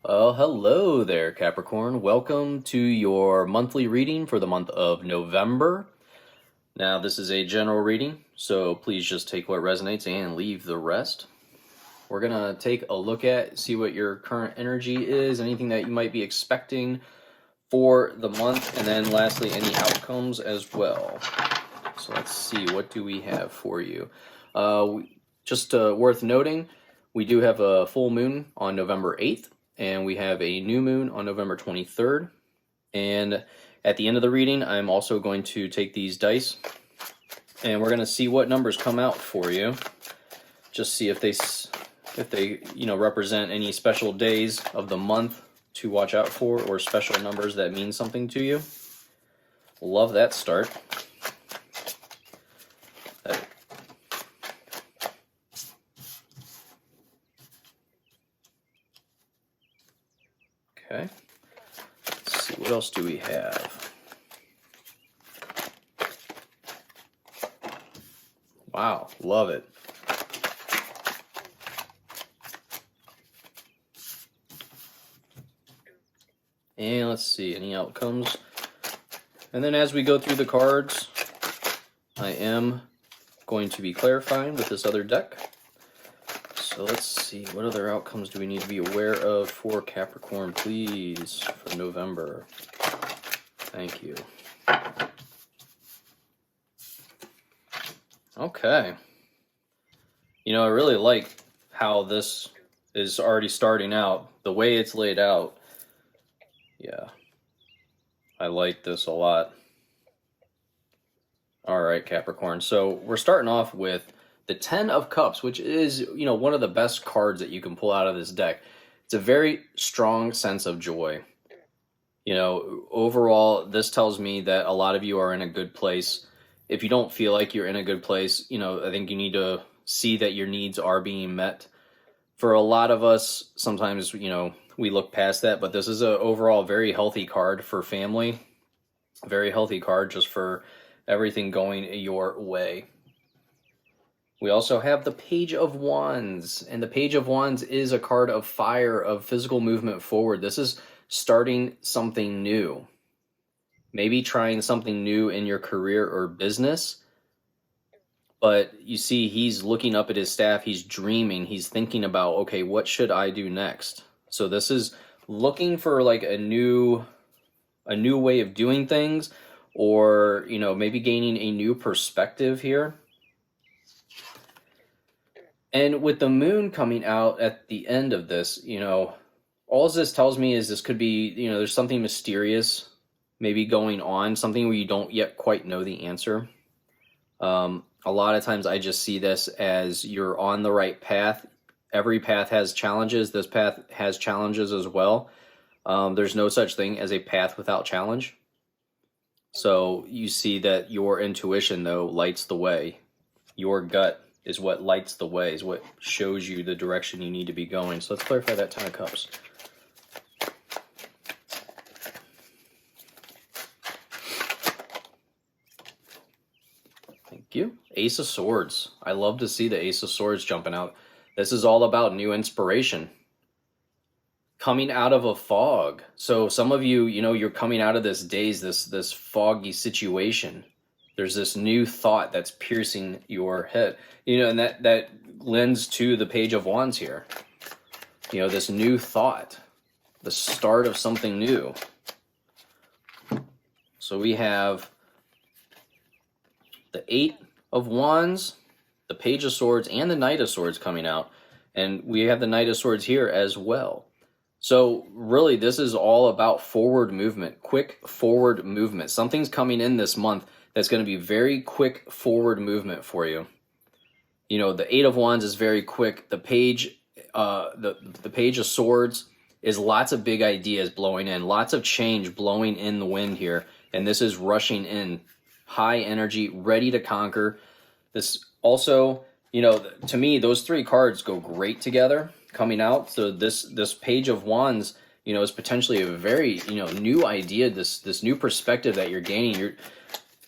Well, hello there, Capricorn. Welcome to your monthly reading for the month of November. Now, this is a general reading, so please just take what resonates and leave the rest. We're going to take a look at, see what your current energy is, anything that you might be expecting for the month, and then lastly, any outcomes as well. So let's see, what do we have for you? Just worth noting, we do have a full moon on November 8th. And we have a new moon on November 23rd. And at the end of the reading, I'm also going to take these dice and we're going to see what numbers come out for you. Just see if they represent any special days of the month to watch out for, or special numbers that mean something to you. Love that start. Okay, let's see, what else do we have? Wow, love it. And let's see, any outcomes. And then as we go through the cards, I am going to be clarifying with this other deck. So let's see, what other outcomes do we need to be aware of for Capricorn, please, for November? Thank you. Okay. I really like how this is already starting out. The way it's laid out, yeah, I like this a lot. All right, Capricorn. So we're starting off with the 10 of Cups, which is, one of the best cards that you can pull out of this deck. It's a very strong sense of joy. Overall, this tells me that a lot of you are in a good place. If you don't feel like you're in a good place, I think you need to see that your needs are being met. For a lot of us, sometimes, we look past that, but this is a overall very healthy card for family. Very healthy card just for everything going your way. We also have the Page of Wands, and the Page of Wands is a card of fire, of physical movement forward. This is starting something new. Maybe trying something new in your career or business. But you see, he's looking up at his staff, he's dreaming, he's thinking about, okay, what should I do next? So this is looking for like a new way of doing things, or, maybe gaining a new perspective here. And with the moon coming out at the end of this, all this tells me is this could be, there's something mysterious maybe going on, something where you don't yet quite know the answer. A lot of times I just see this as you're on the right path. Every path has challenges. This path has challenges as well. There's no such thing as a path without challenge. So you see that your intuition, though, lights the way. Your gut is what lights the way, is what shows you the direction you need to be going. So let's clarify that 10 of Cups. Thank you. Ace of Swords. I love to see the Ace of Swords jumping out. This is all about new inspiration. Coming out of a fog. So some of you, you're coming out of this daze, this foggy situation. There's this new thought that's piercing your head, and that lends to the Page of Wands here. This new thought, the start of something new. So we have the 8 of Wands, the Page of Swords, and the Knight of Swords coming out. And we have the Knight of Swords here as well. So really, this is all about forward movement, quick forward movement. Something's coming in this month that's going to be very quick forward movement for you. The 8 of Wands is very quick. The Page, the Page of Swords is lots of big ideas blowing in, lots of change blowing in the wind here. And this is rushing in, high energy, ready to conquer. This also, to me, those 3 cards go great together coming out. So this Page of Wands, is potentially a very, new idea, this new perspective that you're gaining.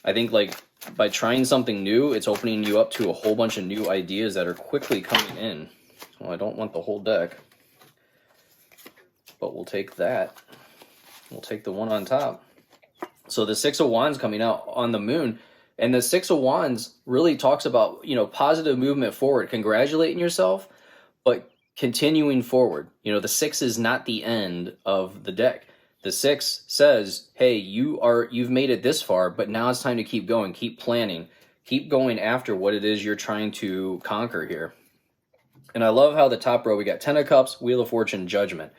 I think, like, by trying something new, it's opening you up to a whole bunch of new ideas that are quickly coming in. Well, I don't want the whole deck. but we'll take that. We'll take the one on top. So the Six of Wands coming out on the moon, and the Six of Wands really talks about, positive movement forward, congratulating yourself, but continuing forward. The six is not the end of the deck. The six says, hey, you've made it this far, but now it's time to keep going, keep planning, keep going after what it is you're trying to conquer here. And I love how the top row, we got 10 of Cups, Wheel of Fortune, Judgment.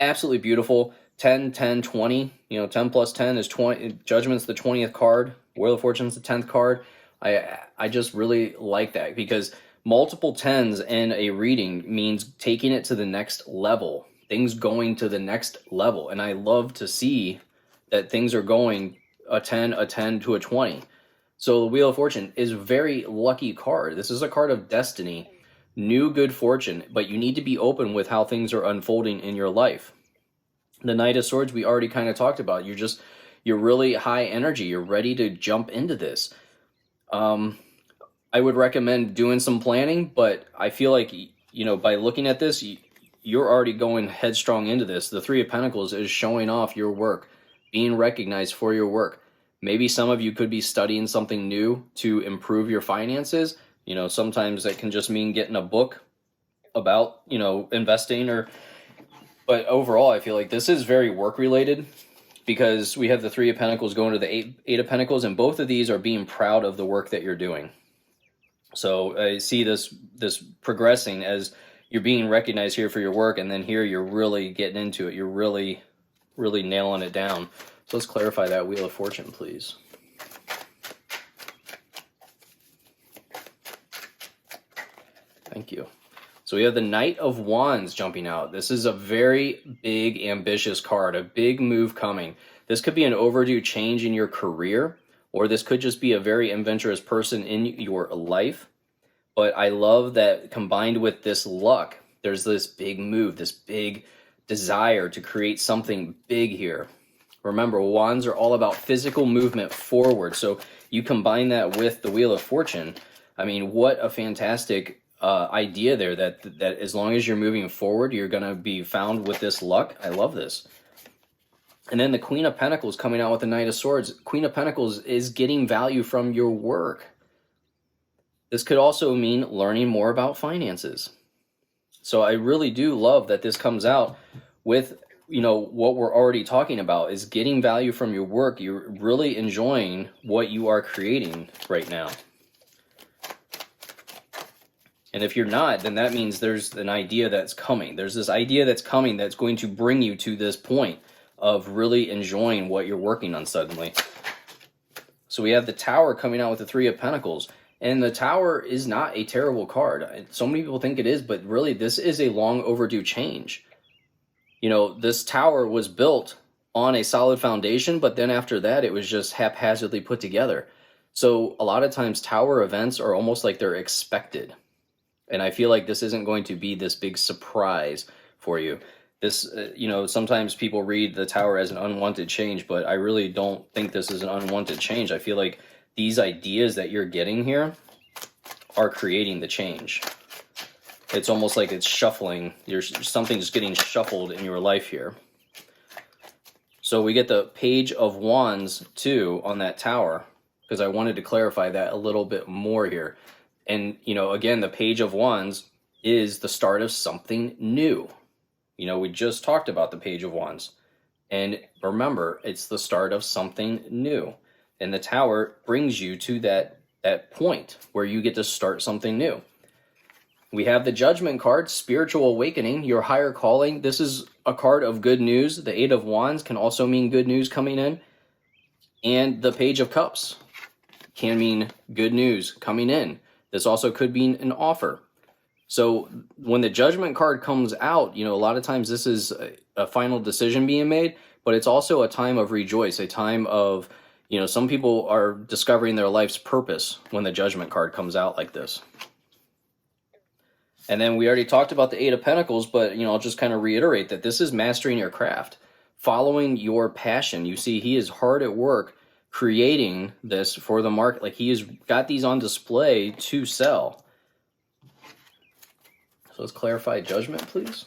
Absolutely beautiful. 10, 10, 20. 10 plus 10 is 20. Judgment's the 20th card. Wheel of Fortune's the 10th card. I just really like that, because multiple 10s in a reading means taking it to the next level. Things going to the next level. And I love to see that things are going a 10 to a 20. So the Wheel of Fortune is a very lucky card. This is a card of destiny, new good fortune, but you need to be open with how things are unfolding in your life. The Knight of Swords, we already kind of talked about. You're really high energy. You're ready to jump into this. I would recommend doing some planning, but I feel like, by looking at this, you're already going headstrong into this. The Three of Pentacles is showing off your work, being recognized for your work. Maybe some of you could be studying something new to improve your finances. Sometimes that can just mean getting a book about, investing but overall, I feel like this is very work related, because we have the Three of Pentacles going to the Eight of Pentacles, and both of these are being proud of the work that you're doing. So I see this progressing as you're being recognized here for your work, and then here you're really getting into it. You're really, really nailing it down. So let's clarify that Wheel of Fortune, please. Thank you. So we have the Knight of Wands jumping out. This is a very big, ambitious card, a big move coming. This could be an overdue change in your career, or this could just be a very adventurous person in your life. But I love that combined with this luck, there's this big move, this big desire to create something big here. Remember, wands are all about physical movement forward. So you combine that with the Wheel of Fortune. I mean, what a fantastic idea there, that as long as you're moving forward, you're going to be found with this luck. I love this. And then the Queen of Pentacles coming out with the Knight of Swords. Queen of Pentacles is getting value from your work. This could also mean learning more about finances. So I really do love that this comes out with, what we're already talking about is getting value from your work. You're really enjoying what you are creating right now. And if you're not, then that means there's an idea that's coming. There's this idea that's coming that's going to bring you to this point of really enjoying what you're working on suddenly. So we have the Tower coming out with the Three of Pentacles. And the Tower is not a terrible card. So many people think it is, but really this is a long overdue change. This tower was built on a solid foundation, but then after that, it was just haphazardly put together. So a lot of times tower events are almost like they're expected. And I feel like this isn't going to be this big surprise for you. This, sometimes people read the Tower as an unwanted change, but I really don't think this is an unwanted change. I feel like these ideas that you're getting here are creating the change. It's almost like it's shuffling. Something's getting shuffled in your life here. So we get the Page of Wands too on that Tower, because I wanted to clarify that a little bit more here. And, again, the Page of Wands is the start of something new. We just talked about the Page of Wands. And remember, it's the start of something new. And the Tower brings you to that point where you get to start something new. We have the Judgment card, Spiritual Awakening, your higher calling. This is a card of good news. The Eight of Wands can also mean good news coming in. And the Page of Cups can mean good news coming in. This also could mean an offer. So when the Judgment card comes out, a lot of times this is a final decision being made, but it's also a time of rejoice, a time of, some people are discovering their life's purpose when the Judgment card comes out like this. And then we already talked about the Eight of Pentacles, but, I'll just kind of reiterate that this is mastering your craft, following your passion. You see, he is hard at work creating this for the market. Like, he has got these on display to sell. So let's clarify Judgment, please.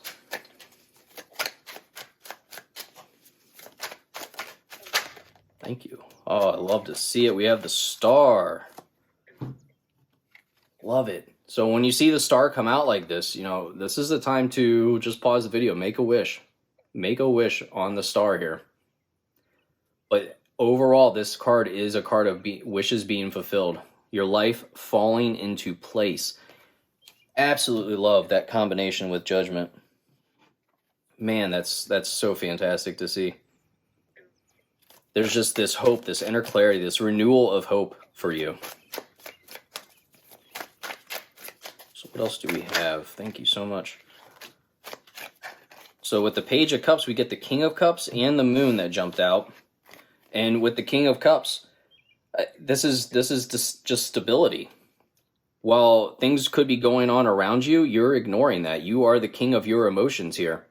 Thank you. Oh, I love to see it. We have the star. Love it. So when you see the star come out like this, you know, this is the time to just pause the video, make a wish. Make a wish on the star here. But overall, this card is a card of wishes being fulfilled. Your life falling into place. Absolutely love that combination with Judgment. Man, that's so fantastic to see. There's just this hope, this inner clarity, this renewal of hope for you. So what else do we have? Thank you so much. So with the Page of Cups, we get the King of Cups and the Moon that jumped out. And with the King of Cups, this is just stability. While things could be going on around you, you're ignoring that. You are the king of your emotions here.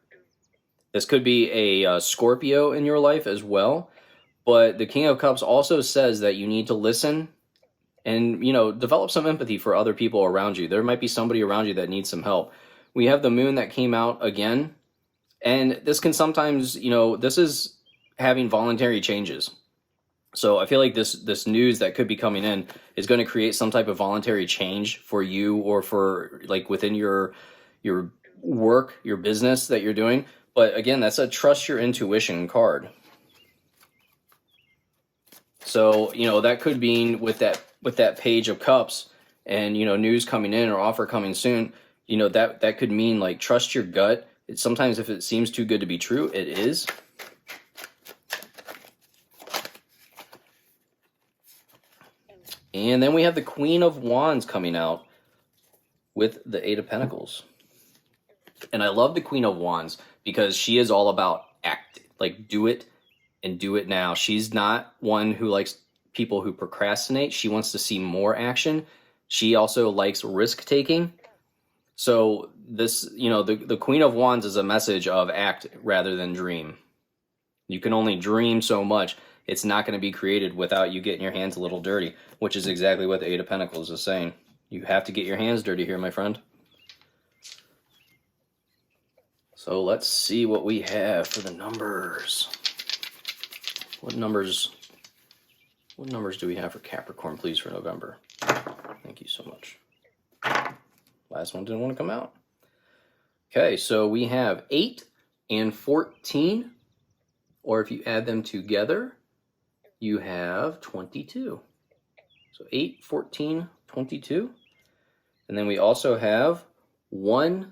This could be a Scorpio in your life as well. But the King of Cups also says that you need to listen and, you know, develop some empathy for other people around you. There might be somebody around you that needs some help. We have the Moon that came out again. And this can sometimes, you know, this is having voluntary changes. So I feel like this news that could be coming in is going to create some type of voluntary change for you or for like within your work, your business that you're doing. But again, that's a trust your intuition card. So, you know, that could be with that Page of Cups and, you know, news coming in or offer coming soon, you know, that could mean like trust your gut. It's sometimes if it seems too good to be true, it is. And then we have the Queen of Wands coming out with the Eight of Pentacles. And I love the Queen of Wands because she is all about act, like do it and do it now. She's not one who likes people who procrastinate. She wants to see more action. She also likes risk taking. So this, you know, the Queen of Wands is a message of act rather than dream. You can only dream so much. It's not going to be created without you getting your hands a little dirty, which is exactly what the Eight of Pentacles is saying. You have to get your hands dirty here, my friend. So let's see what we have for the numbers. What numbers do we have for Capricorn, please, for November? Thank you so much. Last one didn't want to come out. Okay, so we have 8 and 14, or if you add them together, you have 22. So 8, 14, 22. And then we also have 1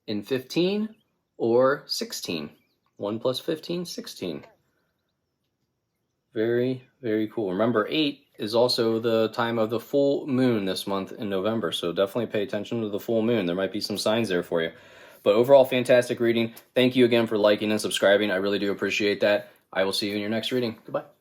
and 15 or 16. 1 plus 15, 16. Very, very cool. Remember, 8 is also the time of the full moon this month in November. So definitely pay attention to the full moon. There might be some signs there for you. But overall, fantastic reading. Thank you again for liking and subscribing. I really do appreciate that. I will see you in your next reading. Goodbye.